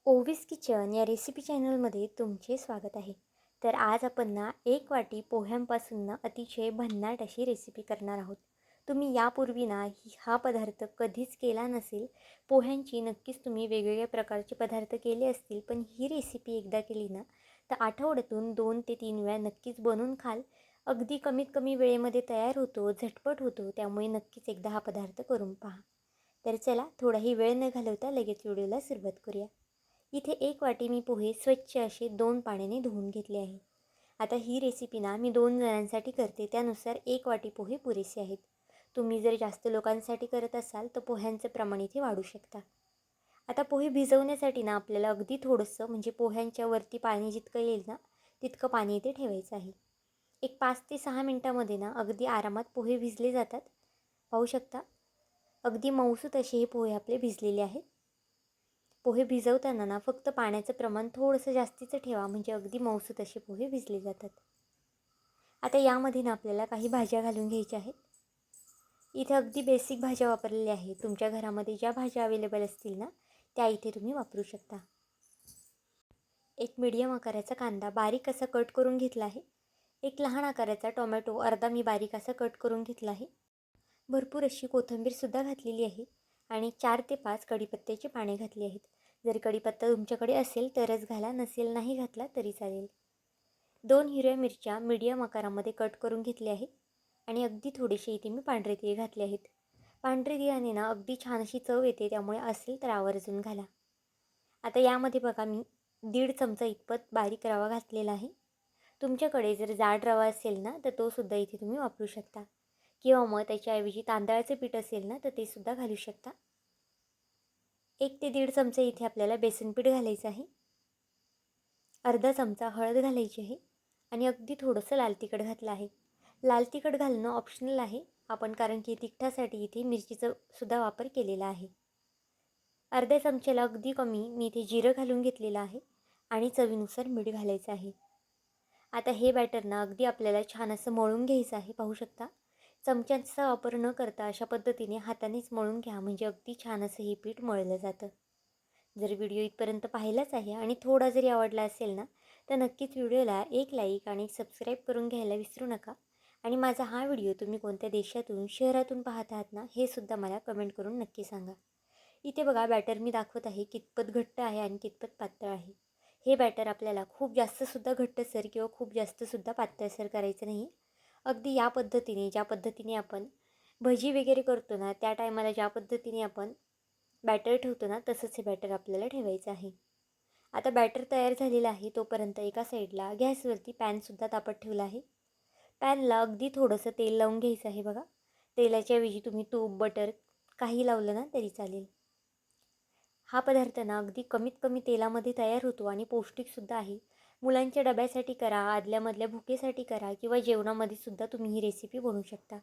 ओवीस kitchen या recipe चॅनलमध्ये तुमचे स्वागत आहे. तर आज आपण ना 1 वाटी पोह्यांपासून ना अतिशय भन्नाट अशी रेसिपी करणार आहोत. तुम्ही यापूर्वी ना हा पदार्थ कधीच केला नसेल. पोह्यांची नक्कीच तुम्ही वेगवेगळ्या प्रकारचे पदार्थ केले असतील, पण ही रेसिपी एकदा केली ना तर आठवड्यातून 2 ते 3 वेळा नक्कीच बनवून खाल. अगदी कमीत कमी वेळेमध्ये तयार होतो, झटपट होतो. त्यामुळे नक्कीच एकदा हा पदार्थ करून पहा. तर चला थोडाही वेळ न घालवता लगेच व्हिडिओला सुरुवात करूया. इथे 1 वाटी मी पोहे स्वच्छ असे 2 पाण्याने धुवून घेतले आहे. आता ही रेसिपी ना मी 2 जणांसाठी करते, त्यानुसार 1 वाटी पोहे पुरेसे आहेत. तुम्ही जर जास्त लोकांसाठी करत असाल तर पोह्यांचं प्रमाण इथे वाढू शकता. आता पोहे भिजवण्यासाठी ना आपल्याला अगदी थोडंसं म्हणजे पोह्यांच्या वरती पाणी जितकं येईल ना तितकं पाणी इथे ठेवायचं आहे. एक 5 ते 6 मिनटामध्ये ना अगदी आरामात पोहे भिजले जातात. पाहू शकता अगदी मऊसूत असे हे पोहे आपले भिजलेले आहेत. पोहे भिजवताना ना फक्त पाण्याचं प्रमाण थोडंसं जास्तीचं ठेवा, म्हणजे अगदी मऊसूत असे पोहे भिजले जातात. आता यामध्ये ना आपल्याला काही भाज्या घालून घ्यायच्या आहेत. इथे अगदी बेसिक भाज्या वापरलेल्या आहेत. तुमच्या घरामध्ये ज्या भाज्या अवेलेबल असतील ना त्या इथे तुम्ही वापरू शकता. एक मीडियम आकाराचा कांदा बारीक असा कट करून घेतला आहे. एक लहान आकाराचा टोमॅटो अर्धा मी बारीक असा कट करून घेतला आहे. भरपूर अशी कोथिंबीरसुद्धा घातलेली आहे आणि 4 ते 5 कढीपत्त्याची पाने घातली आहेत. जर कढीपत्ता तुमच्याकडे असेल तरच घाला, नसेल नाही घातला तरी चालेल. 2 हिरव्या मिरच्या मीडियम आकारामध्ये कट करून घेतल्या आहेत आणि अगदी थोडेसे इथे मी पांढरे तीळ घातले आहेत. पांढरे तिळाने ना अगदी छान अशी चव येते, त्यामुळे असेल तर आवर्जून घाला. आता यामध्ये बघा मी 1.5 चमचा इतपत बारीक रवा घातलेला आहे. तुमच्याकडे जर जाड रवा असेल ना तर तो सुद्धा इथे तुम्ही वापरू शकता, किंवा मग त्याच्याऐवजी तांदळाचं पीठ असेल ना तर ते सुद्धा घालू शकता. 1 ते 1.5 चमचे इथे आपल्याला बेसन पीठ घालायचं आहे. अर्धा चमचा हळद घालायची आहे आणि अगदी थोडंसं लाल तिखट घातलं आहे. लाल तिखट घालणं ऑप्शनल आहे आपण, कारण की तिखटासाठी इथे मिरचीचा सुद्धा वापर केलेला आहे. अर्ध्या चमच्याला अगदी कमी मी इथे जिरं घालून घेतलेलं आहे आणि चवीनुसार मीठ घालायचं आहे. आता हे बॅटर ना अगदी आपल्याला छान असं मळून घ्यायचं आहे. पाहू शकता चमच्यांचा वापर न करता अशा पद्धतीने हातानेच मळून घ्या, म्हणजे अगदी छान असं हे पीठ मळलं जातं. जर व्हिडिओ इथपर्यंत पाहिलाच आहे आणि थोडा जरी आवडला असेल ना तर नक्कीच व्हिडिओला एक लाईक आणि सबस्क्राईब करून घ्यायला विसरू नका. आणि माझा हा व्हिडिओ तुम्ही कोणत्या देशातून शहरातून पाहत आहात ना हे सुद्धा मला कमेंट करून नक्की सांगा. इथे बघा बॅटर मी दाखवत आहे कितपत घट्ट आहे आणि कितपत पातळ आहे. हे बॅटर आपल्याला खूप जास्तसुद्धा घट्टसर किंवा खूप जास्तसुद्धा पातळसर करायचं नाही. अगदी या पद्धतीने ज्या पद्धतीने आपण भजी वगैरे करतो ना त्या टायमाला ज्या पद्धतीने आपण बॅटर ठेवतो ना तसंच हे बॅटर आपल्याला ठेवायचं आहे. आता बॅटर तयार झालेला आहे तोपर्यंत एका साईडला गॅसवरती पॅनसुद्धा तापत ठेवला आहे. पॅनला अगदी थोडंसं तेल लावून घ्यायचं आहे. बघा तेलाच्या ऐवजी तुम्ही तूप बटर काही लावलं ना तरी चालेल. हा पदार्थ ना अगदी कमीत कमी तेलामध्ये तयार होतो आणि पौष्टिकसुद्धा आहे. मुलांच्या डब्यासाठी करा, आदल्यामधल्या भुकेसाठी करा किंवा जेवणामध्ये सुद्धा तुम्ही ही रेसिपी बनवू शकता.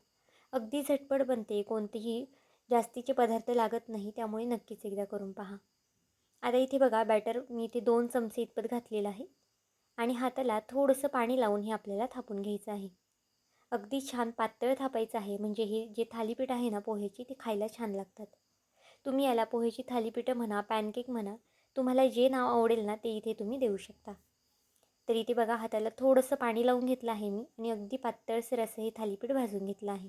अगदी झटपट बनते, कोणतेही जास्तीचे पदार्थ लागत नाही, त्यामुळे नक्कीच एकदा करून पहा. आता इथे बघा बॅटर मी इथे 2 चमचे इतपत घातलेलं आहे आणि हाताला थोडंसं पाणी लावून हे आपल्याला थापून घ्यायचं आहे. अगदी छान पातळ थापायचं आहे, म्हणजे हे जे थालीपीठ आहे ना पोह्याची ती खायला छान लागतात. तुम्ही याला पोहेची थालीपीठं म्हणा, पॅनकेक म्हणा, तुम्हाला जे नाव आवडेल ना ते इथे तुम्ही देऊ शकता. तर इथे बघा हाताला थोडंसं पाणी लावून घेतलं आहे मी आणि अगदी पातळसर असं हे थालीपीठ भाजून घेतलं आहे.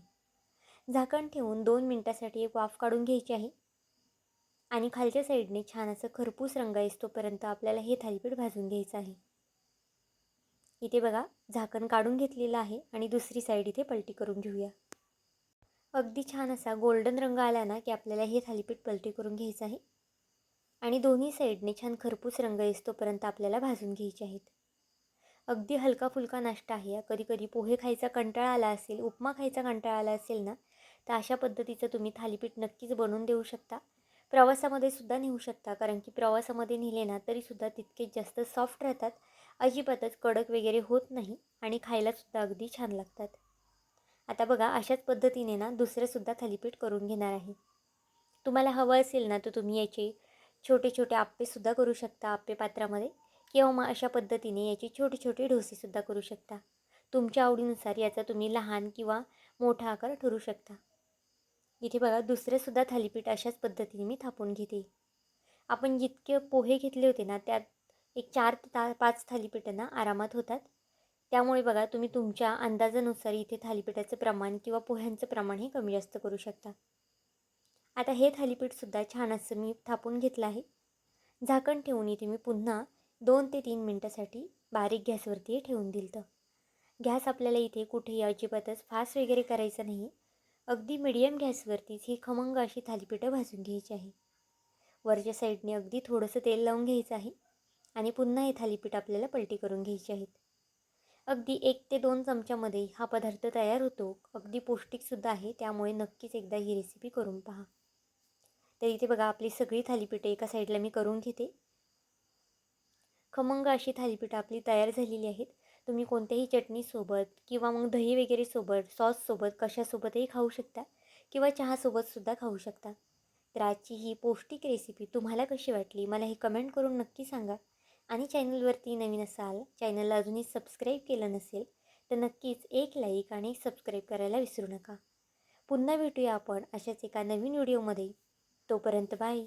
झाकण ठेवून 2 मिनटासाठी एक वाफ काढून घ्यायची आहे आणि खालच्या साईडने छान असं खरपूस रंग येईस्तोपर्यंत आपल्याला हे थालीपीठ भाजून घ्यायचं आहे. इथे बघा झाकण काढून घेतलेलं आहे आणि दुसरी साईड इथे पलटी करून घेऊया. अगदी छान असा गोल्डन रंग आला ना की आपल्याला हे थालीपीठ पलटी करून घ्यायचं आहे आणि दोन्ही साईडने छान खरपूस रंग येईस्तोपर्यंत आपल्याला भाजून घ्यायचे आहेत. अगदी हलका फुलका नाश्ता आहे. कधी कधी पोहे खायचा कंटाळा आला असेल, उपमा खायचा कंटाळा आला असेल ना तर अशा पद्धतीचं तुम्ही थालीपीठ नक्कीच बनवून देऊ शकता. प्रवासामध्ये सुद्धा नेऊ शकता, कारण की प्रवासामध्ये नेले ना तरीसुद्धा तितकेच जास्त सॉफ्ट राहतात, अजिबातच कडक वगैरे होत नाही आणि खायलासुद्धा अगदी छान लागतात. आता बघा अशाच पद्धतीने ना दुसरंसुद्धा थालीपीठ करून घेणार आहे. तुम्हाला हवं असेल ना तर तुम्ही याचे छोटे छोटे आप्पेसुद्धा करू शकता आप्पे पात्रामध्ये, किंवा मग अशा पद्धतीने याचे छोटे छोटे डोसेसुद्धा करू शकता. तुमच्या आवडीनुसार याचा तुम्ही लहान किंवा मोठा आकार ठरवू शकता. इथे बघा दुसरेसुद्धा थालीपीठ अशाच पद्धतीने मी थापून घेते. आपण जितके पोहे घेतले होते ना, त्यात एक 4 ते 5 थालीपीठं ना आरामात होतात. त्यामुळे बघा तुम्ही तुमच्या अंदाजानुसार इथे थालीपीठाचं प्रमाण किंवा पोह्यांचं प्रमाणही कमी जास्त करू शकता. आता हे थालीपीठसुद्धा छान असं मी थापून घेतलं आहे. झाकण ठेवून इथे मी पुन्हा 2 ते 3 मिनटासाठी बारीक गॅसवरती ठेवून दिलं. गॅस आपल्याला इथे कुठेही अजिबातच फास्ट वगैरे करायचं नाही. अगदी मीडियम गॅसवरतीच ही खमंग अशी थालीपीठं भाजून घ्यायची आहे. वरच्या साईडने अगदी थोडंसं तेल लावून घ्यायचं आहे आणि पुन्हा हे थालीपीठ आपल्याला पलटी करून घ्यायची आहेत. अगदी 1 ते 2 चमच्यामध्ये हा पदार्थ तयार होतो. अगदी पौष्टिकसुद्धा आहे, त्यामुळे नक्कीच एकदा ही रेसिपी करून पहा. तर इथे बघा आपली सगळी थालीपीठं एका साईडला मी करून घेते. खमंग अशी थालीपीठं आपली तयार झालेली आहेत. तुम्ही कोणत्याही चटणीसोबत किंवा मग दही वगैरे सोबत, सॉससोबत कशासोबतही खाऊ शकता किंवा चहासोबतसुद्धा खाऊ शकता. तर आजची ही पौष्टिक रेसिपी तुम्हाला कशी वाटली मला हे कमेंट करून नक्की सांगा. आणि चॅनलवरती नवीन असाल, चॅनलला अजूनही सबस्क्राईब केलं नसेल तर नक्कीच एक लाईक आणि सबस्क्राईब करायला विसरू नका. पुन्हा भेटूया आपण अशाच एका नवीन व्हिडिओमध्ये. तोपर्यंत बाय.